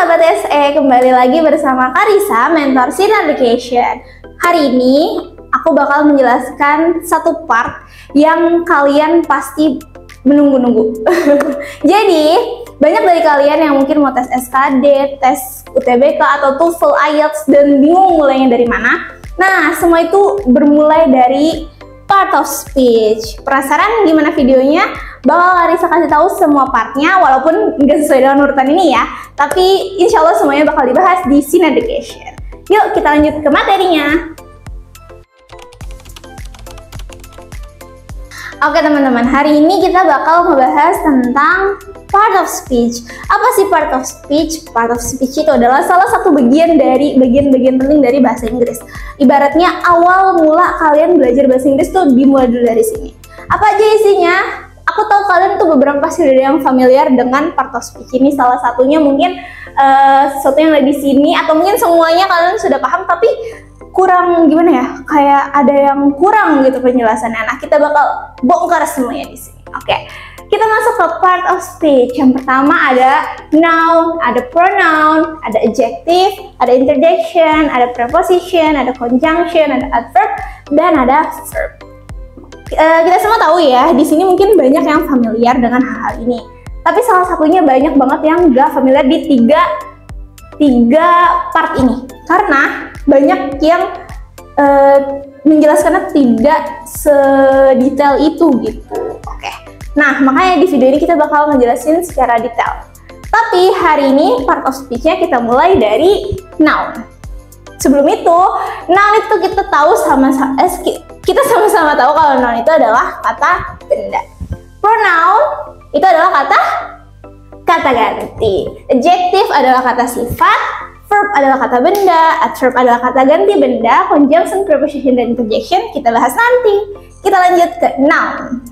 sahabat SE, kembali lagi bersama Karisa, mentor Sinar Education. Hari ini aku bakal menjelaskan satu part yang kalian pasti menunggu-nunggu. Jadi, banyak dari kalian yang mungkin mau tes SKD, tes UTBK atau TOEFL, IELTS, dan bingung mulainya dari mana. Nah, semua itu bermulai dari part of speech. Penasaran gimana videonya? Bakal Karisa kasih tahu semua partnya, walaupun nggak sesuai dengan urutan ini ya. Tapi insya Allah semuanya bakal dibahas di Sinar Education. Yuk kita lanjut ke materinya. Oke teman-teman, hari ini kita bakal membahas tentang part of speech. Apa sih part of speech? Part of speech itu adalah salah satu bagian dari bagian-bagian penting dari bahasa Inggris. Ibaratnya awal mula kalian belajar bahasa Inggris tuh dimulai dulu dari sini. Apa aja isinya? Aku tahu kalian tuh beberapa pasti ada yang familiar dengan part of speech ini. Salah satunya mungkin sesuatu yang ada di sini, atau mungkin semuanya kalian sudah paham tapi kurang gimana ya, kayak ada yang kurang gitu penjelasannya. Nah, kita bakal bongkar semuanya di sini. Oke, kita masuk ke part of speech. Yang pertama ada noun, ada pronoun, ada adjective, ada interjection, ada preposition, ada conjunction, ada adverb, dan ada verb. Kita semua tahu ya, di sini mungkin banyak yang familiar dengan hal ini. Tapi salah satunya banyak banget yang gak familiar di tiga part ini. Karena banyak yang menjelaskannya tidak sedetail itu gitu. Oke. Nah, makanya di video ini kita bakal ngejelasin secara detail. Tapi hari ini part of speech-nya kita mulai dari noun. Sebelum itu, noun itu kita tahu kita sama-sama tahu kalau noun itu adalah kata benda. Pronoun itu adalah kata ganti. Adjective adalah kata sifat. Verb adalah kata benda, adverb adalah kata ganti benda, conjunction, preposition, dan interjection kita bahas nanti. Kita lanjut ke noun.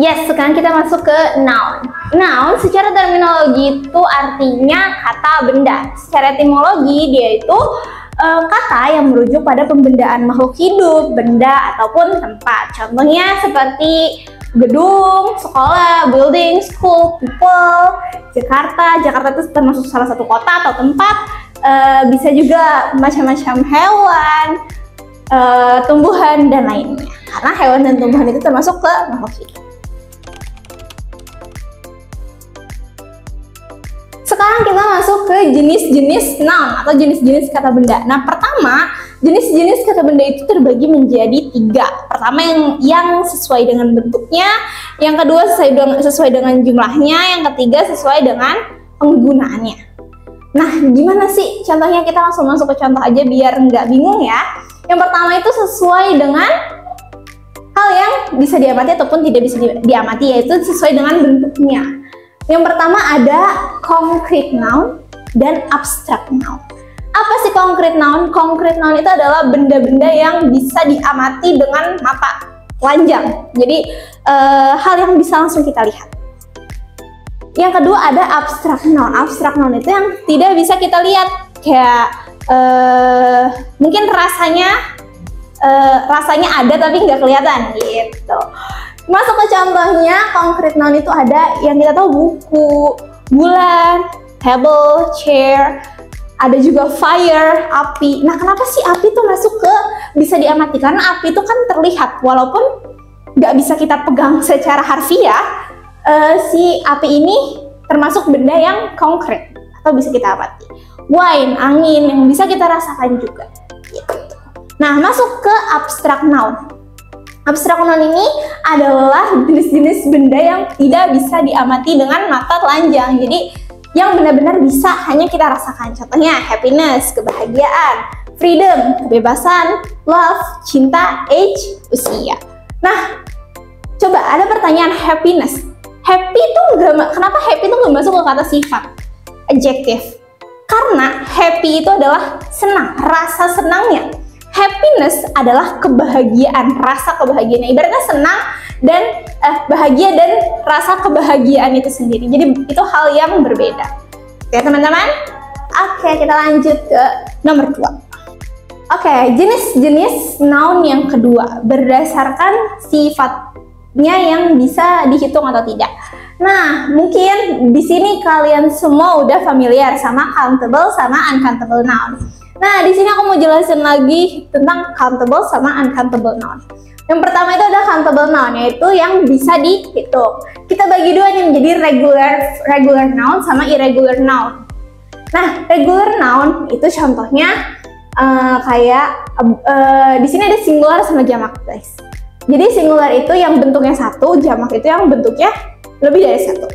Yes, sekarang kita masuk ke noun. Noun secara terminologi itu artinya kata benda. Secara etimologi dia itu kata yang merujuk pada pembendaan makhluk hidup, benda, ataupun tempat. Contohnya seperti gedung, sekolah, building, school, people, Jakarta itu termasuk salah satu kota atau tempat. Bisa juga macam-macam hewan, tumbuhan, dan lainnya. Karena hewan dan tumbuhan itu termasuk ke makhluk hidup. Sekarang kita masuk ke jenis-jenis noun atau jenis-jenis kata benda. Nah, pertama, jenis-jenis kata benda itu terbagi menjadi 3. Pertama yang sesuai dengan bentuknya, yang kedua sesuai dengan jumlahnya, yang ketiga sesuai dengan penggunaannya. Nah, gimana sih contohnya? Kita langsung masuk ke contoh aja biar nggak bingung ya. Yang pertama itu sesuai dengan hal yang bisa diamati ataupun tidak bisa diamati, yaitu sesuai dengan bentuknya. Yang pertama ada concrete noun dan abstract noun. Apa sih concrete noun? Concrete noun itu adalah benda-benda yang bisa diamati dengan mata telanjang. Jadi hal yang bisa langsung kita lihat. Yang kedua ada abstract noun. Abstract noun itu yang tidak bisa kita lihat, kayak mungkin rasanya ada tapi nggak kelihatan gitu. Masuk ke contohnya, concrete noun itu ada yang kita tahu buku, bulan, table, chair, ada juga fire, api. Nah, kenapa sih api itu masuk ke bisa diamati? Karena api itu kan terlihat, walaupun nggak bisa kita pegang secara harfiah, si api ini termasuk benda yang konkret atau bisa kita amati. Wine, angin, yang bisa kita rasakan juga. Gitu. Nah, masuk ke abstract noun. Abstract noun ini adalah jenis-jenis benda yang tidak bisa diamati dengan mata telanjang. Jadi yang benar-benar bisa hanya kita rasakan. Contohnya happiness, kebahagiaan, freedom, kebebasan, love, cinta, age, usia. Nah, coba ada pertanyaan happiness. Kenapa happy itu nggak masuk ke kata sifat? Adjective. Karena happy itu adalah senang, rasa senangnya. Happiness adalah kebahagiaan, rasa kebahagiaan. Ibaratnya senang dan bahagia dan rasa kebahagiaan itu sendiri. Jadi itu hal yang berbeda. Oke teman-teman. Oke, kita lanjut ke nomor 2. Oke, jenis-jenis noun yang kedua berdasarkan sifat bentuknya yang bisa dihitung atau tidak. Nah, mungkin di sini kalian semua udah familiar sama countable sama uncountable noun. Nah, di sini aku mau jelasin lagi tentang countable sama uncountable noun. Yang pertama itu ada countable noun, yaitu yang bisa dihitung. Kita bagi dua nih menjadi regular noun sama irregular noun. Nah, regular noun itu contohnya di sini ada singular sama jamak, guys. Jadi singular itu yang bentuknya satu, jamak itu yang bentuknya lebih dari satu.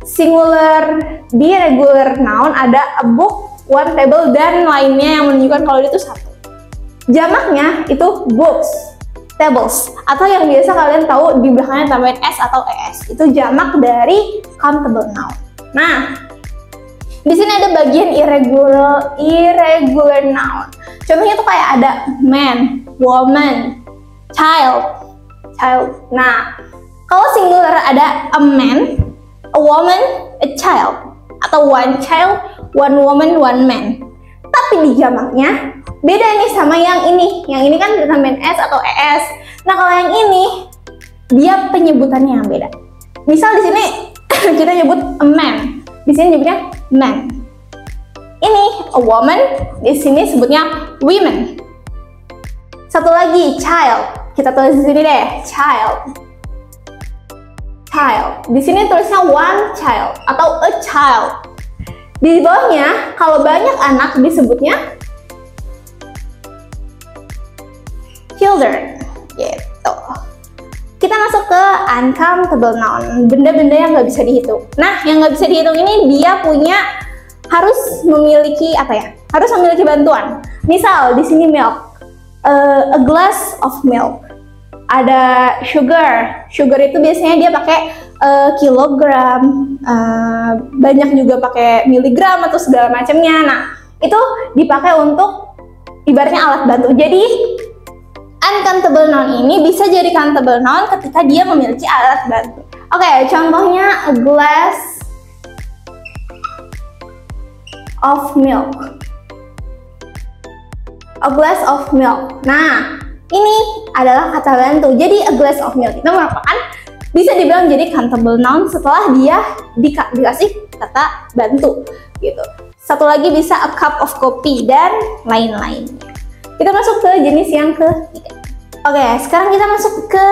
Singular di regular noun ada a book, one table, dan lainnya yang menunjukkan kalau itu satu. Jamaknya itu books, tables, atau yang biasa kalian tahu di belakangnya tambahin s atau es. Itu jamak dari countable noun. Nah, di sini ada bagian irregular noun. Contohnya tuh kayak ada man, woman, child. Nah, kalau singular ada a man, a woman, a child, atau one child, one woman, one man. Tapi di jamaknya beda nih sama yang ini. Yang ini kan ditambahin s atau es. Nah, kalau yang ini dia penyebutannya yang beda. Misal di sini kita nyebut a man, di sini nyebutnya man. Ini a woman, di sini sebutnya women. Satu lagi child, kita tulis di sini deh, child. Di sini tulisnya one child atau a child. Di bawahnya kalau banyak anak disebutnya children, gitu. Kita masuk ke uncountable noun, benda-benda yang nggak bisa dihitung. Nah, yang nggak bisa dihitung ini dia harus memiliki harus memiliki bantuan. Misal di sini milk, a glass of milk. Ada sugar itu biasanya dia pakai kilogram, banyak juga pakai miligram atau segala macamnya. Nah, itu dipakai untuk ibaratnya alat bantu. Jadi uncountable noun ini bisa jadi countable noun ketika dia memiliki alat bantu. Oke, contohnya a glass of milk. A glass of milk. Nah, ini adalah kata bantu. Jadi a glass of milk itu merupakan bisa dibilang jadi countable noun setelah dia dikasih kata bantu gitu. Satu lagi bisa a cup of coffee dan lain-lainnya. Kita masuk ke jenis yang ketiga. Oke, sekarang kita masuk ke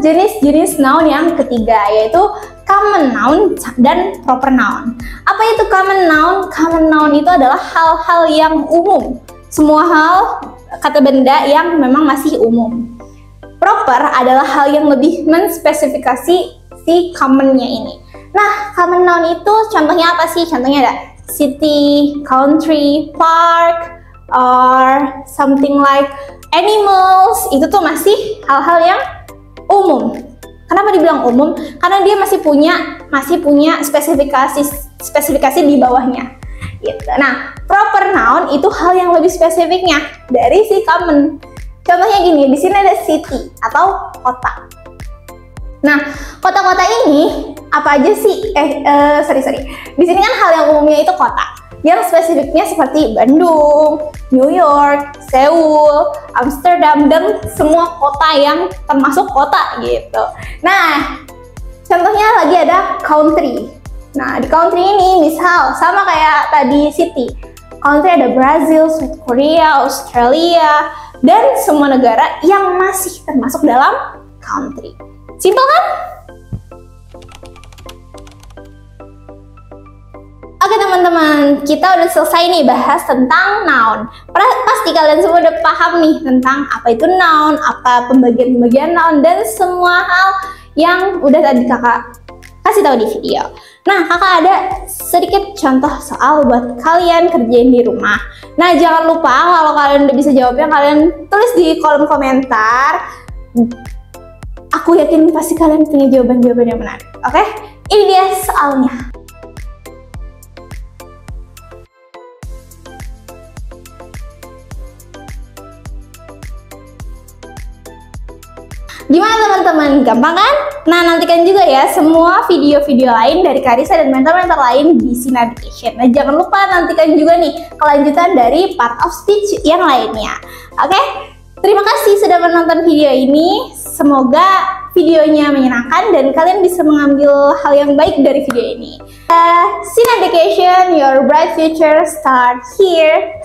jenis-jenis noun yang ketiga, yaitu common noun dan proper noun. Apa itu common noun? Common noun itu adalah hal-hal yang umum. Semua hal, kata benda yang memang masih umum. Proper adalah hal yang lebih menspesifikasi si common-nya ini. Nah, common noun itu contohnya apa sih? Contohnya ada city, country, park, or something like animals. Itu tuh masih hal-hal yang umum. Kenapa dibilang umum? Karena dia masih punya spesifikasi di bawahnya. Gitu. Nah, proper noun itu hal yang lebih spesifiknya dari si common. Contohnya gini, di sini ada city atau kota. Nah, kota-kota ini apa aja sih? Di sini kan hal yang umumnya itu kota. Yang spesifiknya seperti Bandung, New York, Seoul, Amsterdam, dan semua kota yang termasuk kota gitu. Nah, contohnya lagi ada country. Nah, di country ini misal sama kayak tadi city. Country ada Brazil, South Korea, Australia, dan semua negara yang masih termasuk dalam country. Simpel kan? Oke teman-teman, kita udah selesai nih bahas tentang noun. Pasti kalian semua udah paham nih tentang apa itu noun, apa pembagian-pembagian noun, dan semua hal yang udah tadi kakak kasih tahu di video. Nah, kakak ada sedikit contoh soal buat kalian kerjain di rumah. Nah, jangan lupa kalau kalian udah bisa jawabnya, kalian tulis di kolom komentar. Aku yakin pasti kalian punya jawaban-jawaban yang menarik. Oke, ini dia soalnya. Gimana teman-teman? Gampang kan? Nah, nantikan juga ya semua video-video lain dari Karissa dan mentor-mentor lain di Sinar Education. Nah, jangan lupa nantikan juga nih kelanjutan dari part of speech yang lainnya. Oke? Terima kasih sudah menonton video ini. Semoga videonya menyenangkan dan kalian bisa mengambil hal yang baik dari video ini. Sin Education, your bright future start here.